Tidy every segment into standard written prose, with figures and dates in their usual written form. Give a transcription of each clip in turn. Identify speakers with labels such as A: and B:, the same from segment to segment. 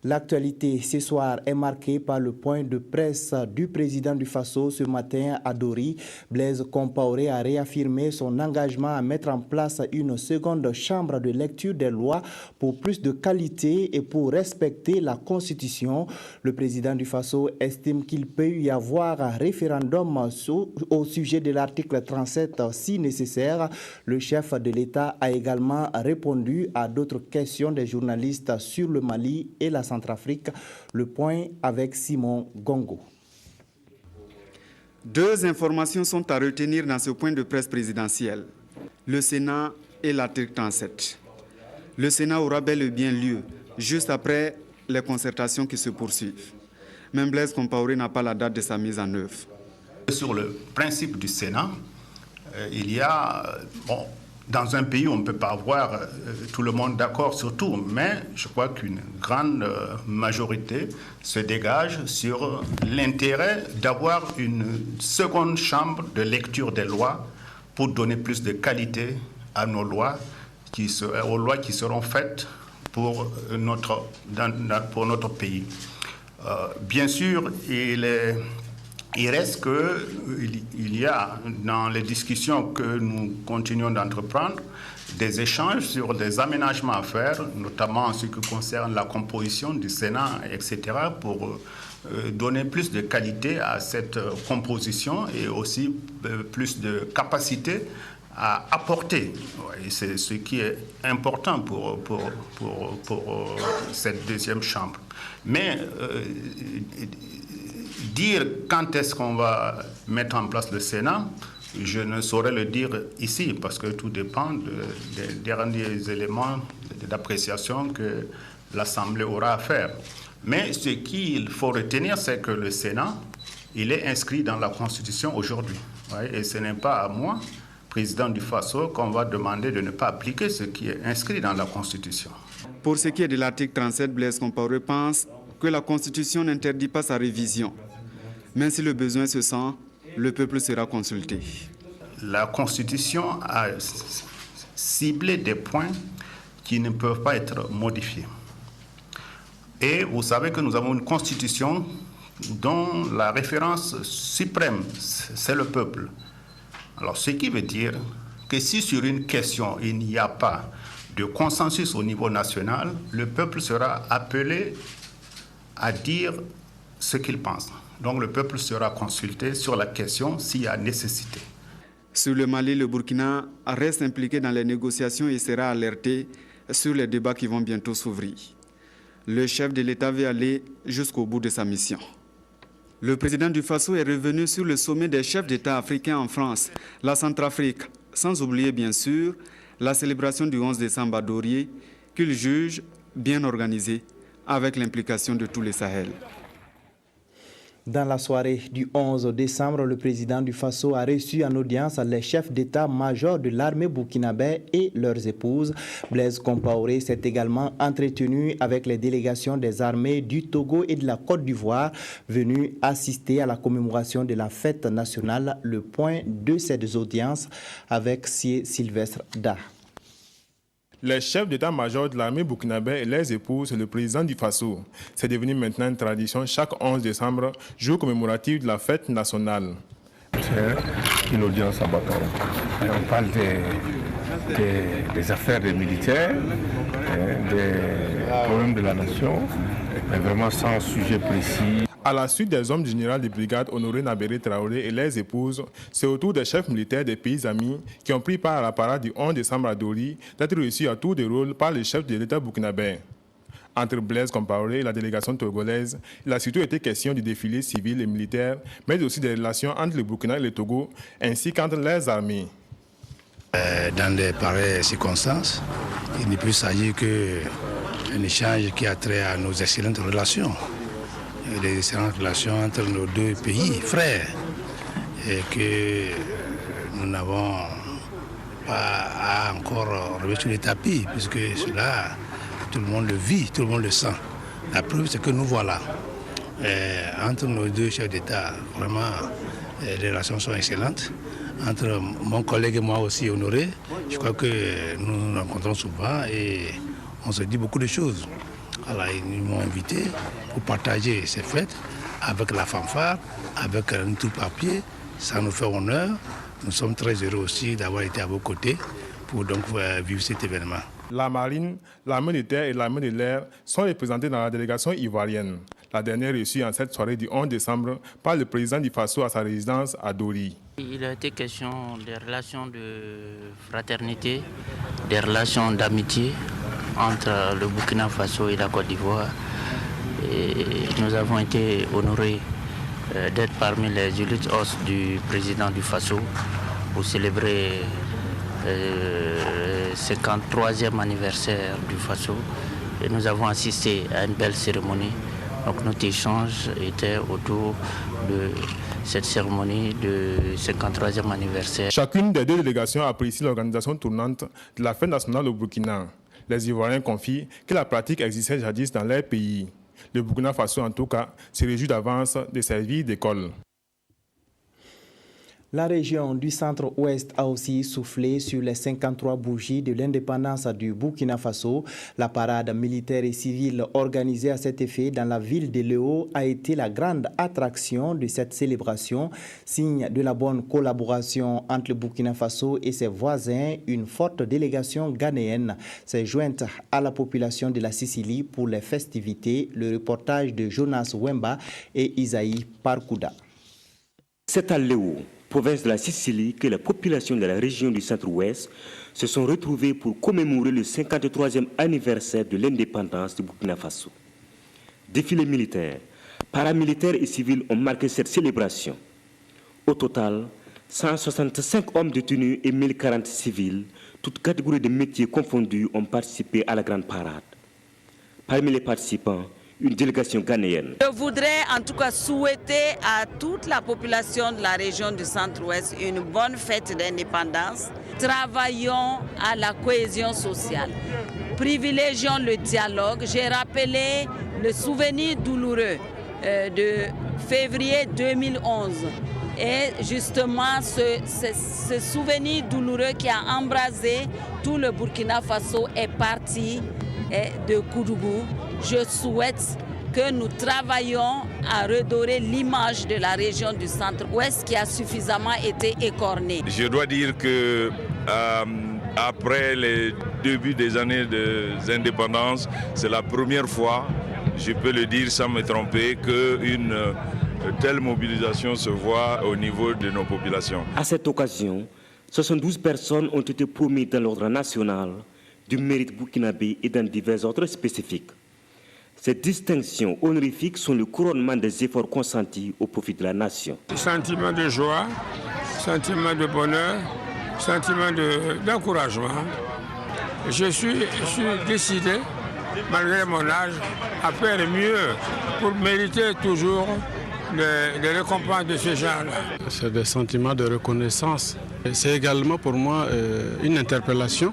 A: L'actualité ce soir est marquée par le point de presse du président du Faso ce matin à Dori. Blaise Compaoré a réaffirmé son engagement à mettre en place une seconde chambre de lecture des lois pour plus de qualité et pour respecter la Constitution. Le président du Faso estime qu'il peut y avoir un référendum au sujet de l'article 37 si nécessaire. Le chef de l'État a également répondu à d'autres questions des journalistes sur le Mali et la Centrafrique. Le point avec Simon Gongo.
B: Deux informations sont à retenir dans ce point de presse présidentiel. Le Sénat et l'article 37. Le Sénat aura bel et bien lieu, juste après les concertations qui se poursuivent. Même Blaise Compaoré n'a pas la date de sa mise en œuvre.
C: Sur le principe du Sénat, il y a... dans un pays, on ne peut pas avoir tout le monde d'accord sur tout, mais je crois qu'une grande majorité se dégage sur l'intérêt d'avoir une seconde chambre de lecture des lois pour donner plus de qualité à nos lois, aux lois qui seront faites pour notre pays. Bien sûr, il reste qu'il y a dans les discussions que nous continuons d'entreprendre des échanges sur des aménagements à faire, notamment en ce qui concerne la composition du Sénat, etc., pour donner plus de qualité à cette composition et aussi plus de capacité à apporter. C'est ce qui est important pour cette deuxième chambre. Mais dire quand est-ce qu'on va mettre en place le Sénat, je ne saurais le dire ici, parce que tout dépend des derniers éléments d'appréciation que l'Assemblée aura à faire. Mais ce qu'il faut retenir, c'est que le Sénat, il est inscrit dans la Constitution aujourd'hui. Et ce n'est pas à moi, président du Faso, qu'on va demander de ne pas appliquer ce qui est inscrit dans la Constitution.
B: Pour ce qui est de l'article 37, Blaise Compaoré pense que la Constitution n'interdit pas sa révision. Mais si le besoin se sent, le peuple sera consulté.
C: La Constitution a ciblé des points qui ne peuvent pas être modifiés. Et vous savez que nous avons une Constitution dont la référence suprême, c'est le peuple. Alors, ce qui veut dire que si sur une question, il n'y a pas de consensus au niveau national, le peuple sera appelé à dire ce qu'il pense. Donc le peuple sera consulté sur la question s'il y a nécessité.
B: Sur le Mali, le Burkina reste impliqué dans les négociations et sera alerté sur les débats qui vont bientôt s'ouvrir. Le chef de l'État veut aller jusqu'au bout de sa mission. Le président du Faso est revenu sur le sommet des chefs d'État africains en France, la Centrafrique, sans oublier bien sûr la célébration du 11 décembre à Dorié, qu'il juge bien organisée avec l'implication de tous les Sahel.
A: Dans la soirée du 11 décembre, le président du Faso a reçu en audience les chefs d'état-major de l'armée burkinabé et leurs épouses. Blaise Compaoré s'est également entretenu avec les délégations des armées du Togo et de la Côte d'Ivoire venues assister à la commémoration de la fête nationale. Le point de ces audiences avec Sylvestre Da.
D: Les chefs d'état-major de l'armée burkinabé et leurs épouses, le président du Faso. C'est devenu maintenant une tradition chaque 11 décembre, jour commémoratif de la fête nationale.
E: C'est une audience à bâton. On parle des affaires des militaires, des problèmes de la nation, mais vraiment sans sujet précis.
D: À la suite des hommes du général de brigade Honoré Nabéré Traoré et leurs épouses, c'est au tour des chefs militaires des pays amis qui ont pris part à la parade du 11 décembre à Dori d'être reçus à tour de rôle par les chefs de l'État burkinabé. Entre Blaise Compaoré et la délégation togolaise, il a surtout été question du défilé civil et militaire, mais aussi des relations entre le Burkina et le Togo, ainsi qu'entre leurs armées.
F: Dans de pareilles circonstances, il ne peut s'agir qu'un échange qui a trait à nos excellentes relations. Les excellentes relations entre nos deux pays frères et que nous n'avons pas encore remis sur les tapis puisque cela, tout le monde le vit, tout le monde le sent. La preuve, c'est que nous voilà. Entre nos deux chefs d'État, vraiment, les relations sont excellentes. Entre mon collègue et moi aussi, Honoré, je crois que nous nous rencontrons souvent et on se dit beaucoup de choses. Alors, ils m'ont invité pour partager ces fêtes avec la fanfare, avec un tout papier. Ça nous fait honneur. Nous sommes très heureux aussi d'avoir été à vos côtés pour donc vivre cet événement.
D: La marine, l'armée de terre et l'armée de l'air sont représentés dans la délégation ivoirienne. La dernière reçue en cette soirée du 11 décembre par le président du Faso à sa résidence à Dori.
G: Il a été question des relations de fraternité, des relations d'amitié entre le Burkina Faso et la Côte d'Ivoire. Et nous avons été honorés d'être parmi les élites os du président du Faso pour célébrer le 53e anniversaire du Faso. Et nous avons assisté à une belle cérémonie. Donc notre échange était autour de cette cérémonie de 53e anniversaire.
D: Chacune des deux délégations apprécie l'organisation tournante de la fête nationale au Burkina. Les Ivoiriens confient que la pratique existait jadis dans leur pays. Le Burkina Faso, en tout cas, se réjouit d'avance de servir d'école.
A: La région du centre-ouest a aussi soufflé sur les 53 bougies de l'indépendance du Burkina Faso. La parade militaire et civile organisée à cet effet dans la ville de Léo a été la grande attraction de cette célébration. Signe de la bonne collaboration entre le Burkina Faso et ses voisins, une forte délégation ghanéenne s'est jointe à la population de la Sicile pour les festivités. Le reportage de Jonas Wemba et Isaïe Parkouda.
H: C'est à Léo, province de la Sicile, que les populations de la région du centre-ouest se sont retrouvées pour commémorer le 53e anniversaire de l'indépendance du Burkina Faso. Défilés militaires, paramilitaires et civils ont marqué cette célébration. Au total, 165 hommes détenus et 1040 civils, toutes catégories de métiers confondus, ont participé à la grande parade. Parmi les participants, une délégation ghanéenne.
I: Je voudrais en tout cas souhaiter à toute la population de la région du centre-ouest une bonne fête d'indépendance. Travaillons à la cohésion sociale. Privilégions le dialogue. J'ai rappelé le souvenir douloureux de février 2011. Et justement, ce souvenir douloureux qui a embrasé tout le Burkina Faso est parti de Koudougou. Je souhaite que nous travaillions à redorer l'image de la région du centre-ouest qui a suffisamment été écornée.
J: Je dois dire que après les débuts des années d'indépendance, c'est la première fois, je peux le dire sans me tromper, qu'une telle mobilisation se voit au niveau de nos populations.
H: À cette occasion, 72 personnes ont été promues dans l'ordre national, du mérite burkinabé et dans divers ordres spécifiques. Ces distinctions honorifiques sont le couronnement des efforts consentis au profit de la nation.
K: Sentiment de joie, sentiment de bonheur, sentiment d'encouragement. Je suis décidé, malgré mon âge, à faire mieux pour mériter toujours des récompenses de ce genre-là.
L: C'est des sentiments de reconnaissance. C'est également pour moi une interpellation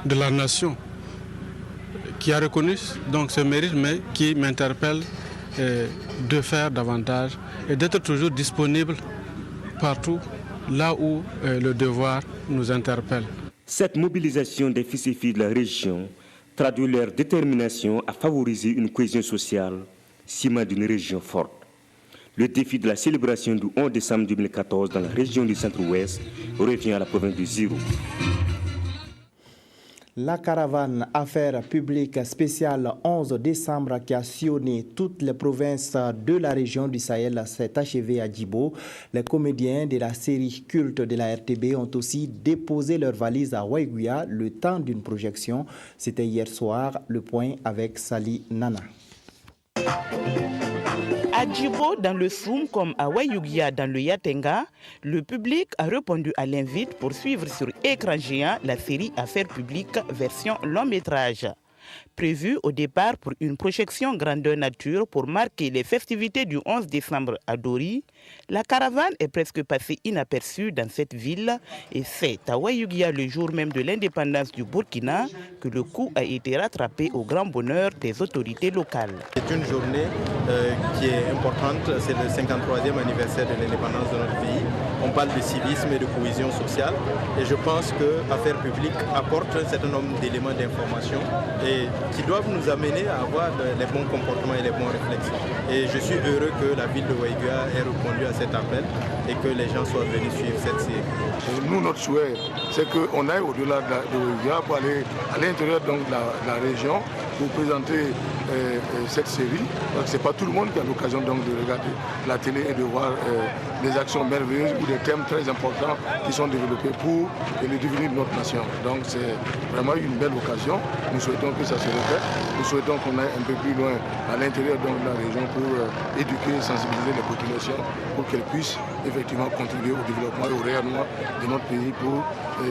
L: de la nation qui a reconnu donc ce mérite, mais qui m'interpelle de faire davantage et d'être toujours disponible partout là où le devoir nous interpelle.
H: Cette mobilisation des fils et filles de la région traduit leur détermination à favoriser une cohésion sociale, ciment d'une région forte. Le défi de la célébration du 11 décembre 2014 dans la région du centre-ouest revient à la province du Zirou.
A: La caravane Affaires publiques spéciale 11 décembre qui a sillonné toutes les provinces de la région du Sahel s'est achevée à Djibo. Les comédiens de la série culte de la RTB ont aussi déposé leurs valises à Waiguya le temps d'une projection. C'était hier soir. Le point avec Sali Nana.
M: À Djibo, dans le Soum, comme à Waiguya, dans le Yatenga, le public a répondu à l'invite pour suivre sur écran géant la série Affaires publiques version long métrage. Prévue au départ pour une projection grandeur nature pour marquer les festivités du 11 décembre à Dori, la caravane est presque passée inaperçue dans cette ville et c'est à Waiguya le jour même de l'indépendance du Burkina que le coup a été rattrapé au grand bonheur des autorités locales.
N: C'est une journée qui est importante, c'est le 53e anniversaire de l'indépendance de notre pays. on parle de civisme et de cohésion sociale. Et je pense que Affaires publiques apporte un certain nombre d'éléments d'information et qui doivent nous amener à avoir les bons comportements et les bons réflexes. Et je suis heureux que la ville de Waïga ait répondu à cet appel et que les gens soient venus suivre cette série.
E: Nous, notre souhait, c'est qu'on aille au-delà de Waïga pour aller à l'intérieur de la région pour présenter cette série. Ce n'est pas tout le monde qui a l'occasion de regarder la télé et de voir des actions merveilleuses ou des thèmes très importants qui sont développés pour le devenir de notre nation. Donc c'est vraiment une belle occasion. Nous souhaitons que ça se répète. Nous souhaitons qu'on aille un peu plus loin à l'intérieur de la région pour éduquer et sensibiliser les populations pour qu'elles puissent effectivement contribuer au développement et au rayonnement de notre pays pour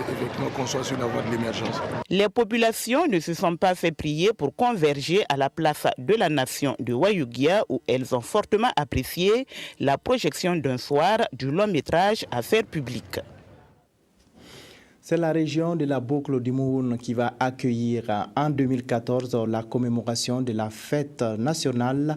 E: effectivement qu'on soit sur la voie de l'émergence.
M: Les populations ne se sont pas fait prier pour converger à la place de la nation de Wayugia où elles ont fortement apprécié la projection d'un soir du long métrage Affaires publiques.
A: C'est la région de la boucle du Mouhoun qui va accueillir en 2014 la commémoration de la fête nationale.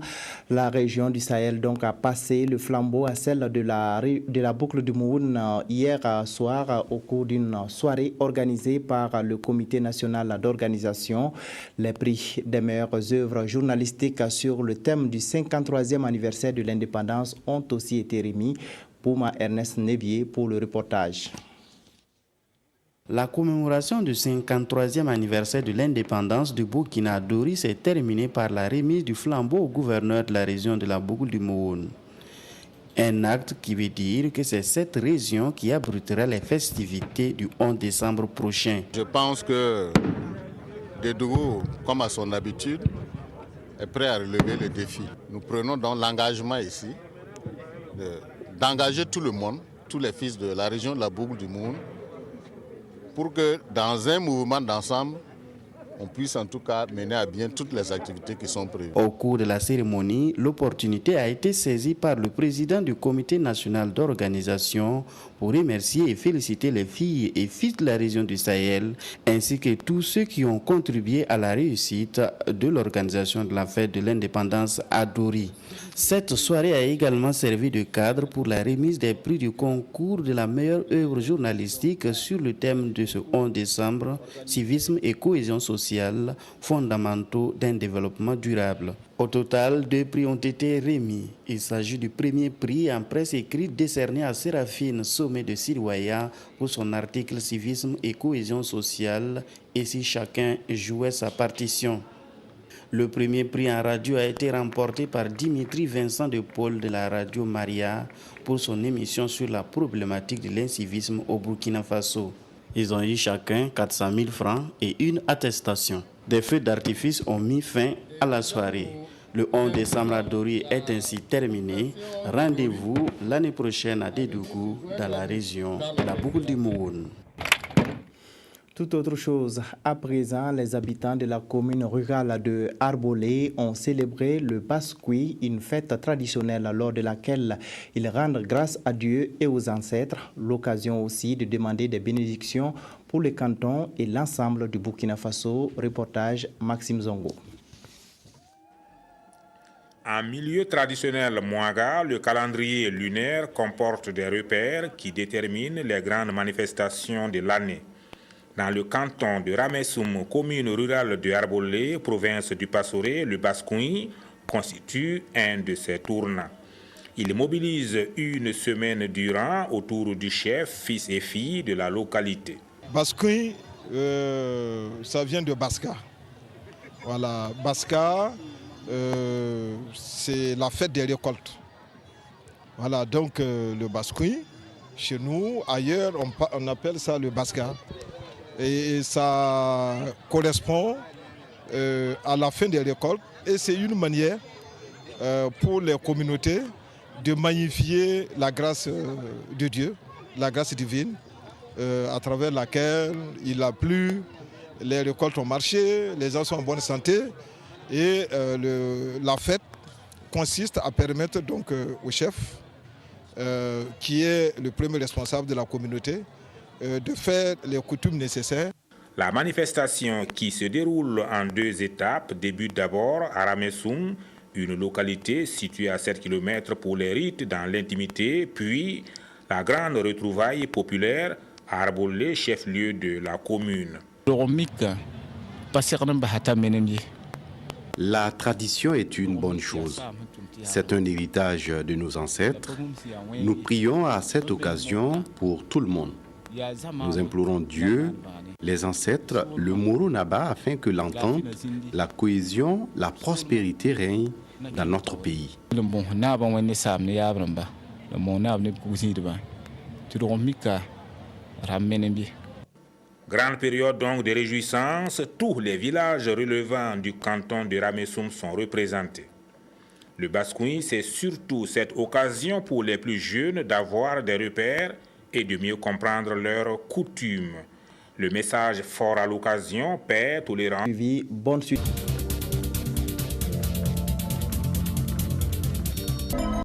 A: La région du Sahel donc a passé le flambeau à celle de la boucle du Mouhoun hier soir au cours d'une soirée organisée par le Comité national d'organisation. Les prix des meilleures œuvres journalistiques sur le thème du 53e anniversaire de l'indépendance ont aussi été remis. Pouma Ernest Nevier pour le reportage.
O: La commémoration du 53e anniversaire de l'indépendance du Burkina Dori s'est terminée par la remise du flambeau au gouverneur de la région de la boucle du Mouhoun. Un acte qui veut dire que c'est cette région qui abritera les festivités du 11 décembre prochain.
P: Je pense que Dédougou, comme à son habitude, est prêt à relever le défi. Nous prenons donc l'engagement ici d'engager tout le monde, tous les fils de la région de la boucle du Mouhoun, pour que dans un mouvement d'ensemble, on puisse en tout cas mener à bien toutes les activités qui sont prévues.
O: Au cours de la cérémonie, l'opportunité a été saisie par le président du Comité national d'organisation pour remercier et féliciter les filles et fils de la région du Sahel, ainsi que tous ceux qui ont contribué à la réussite de l'organisation de la fête de l'indépendance à Dori. Cette soirée a également servi de cadre pour la remise des prix du concours de la meilleure œuvre journalistique sur le thème de ce 11 décembre, civisme et cohésion sociale, fondamentaux d'un développement durable. Au total, 2 prix ont été remis. Il s'agit du premier prix en presse écrite décerné à Séraphine Sommet de Silwaya pour son article civisme et cohésion sociale, et si chacun jouait sa partition. Le premier prix en radio a été remporté par Dimitri Vincent de Paul de la radio Maria pour son émission sur la problématique de l'incivisme au Burkina Faso. Ils ont eu chacun 400 000 francs et une attestation. Des feux d'artifice ont mis fin à la soirée. Le 11 décembre à Dori est ainsi terminé. Rendez-vous l'année prochaine à Dédougou, dans la région de la boucle du Mouhoun.
A: Tout autre chose, à présent, les habitants de la commune rurale de Arbolé ont célébré le Bascoui, une fête traditionnelle lors de laquelle ils rendent grâce à Dieu et aux ancêtres. L'occasion aussi de demander des bénédictions pour le canton et l'ensemble du Burkina Faso. Reportage Maxime Zongo.
Q: En milieu traditionnel Mouaga, le calendrier lunaire comporte des repères qui déterminent les grandes manifestations de l'année. Dans le canton de Ramessoum, commune rurale de Arbolé, province du Passoré, le Bascoui constitue un de ces tournants. Il mobilise une semaine durant autour du chef, fils et filles de la localité.
R: Bascoui, ça vient de Baska. Voilà, Baska, c'est la fête des récoltes. Voilà, donc le Bascoui, chez nous, ailleurs, on appelle ça le Baska. Et ça correspond à la fin des récoltes. Et c'est une manière pour les communautés de magnifier la grâce de Dieu, la grâce divine, à travers laquelle il a plu, les récoltes ont marché, les gens sont en bonne santé. Et la fête consiste à permettre donc au chef, qui est le premier responsable de la communauté, de faire les coutumes nécessaires.
Q: La manifestation qui se déroule en 2 étapes débute d'abord à Ramessoum, une localité située à 7 km pour les rites dans l'intimité, puis La grande retrouvaille populaire a Arbolé, chef-lieu de la commune.
S: La tradition est une bonne chose. C'est un héritage de nos ancêtres. Nous prions à cette occasion pour tout le monde. Nous implorons Dieu, les ancêtres, le Moro Naba, afin que l'entente, la cohésion, la prospérité règnent dans notre pays.
Q: Grande période donc de réjouissance, tous les villages relevant du canton de Ramessoum sont représentés. Le Baskoui, c'est surtout cette occasion pour les plus jeunes d'avoir des repères et de mieux comprendre leurs coutumes. Le message fort à l'occasion, paix, tolérance.
A: Bonne suite.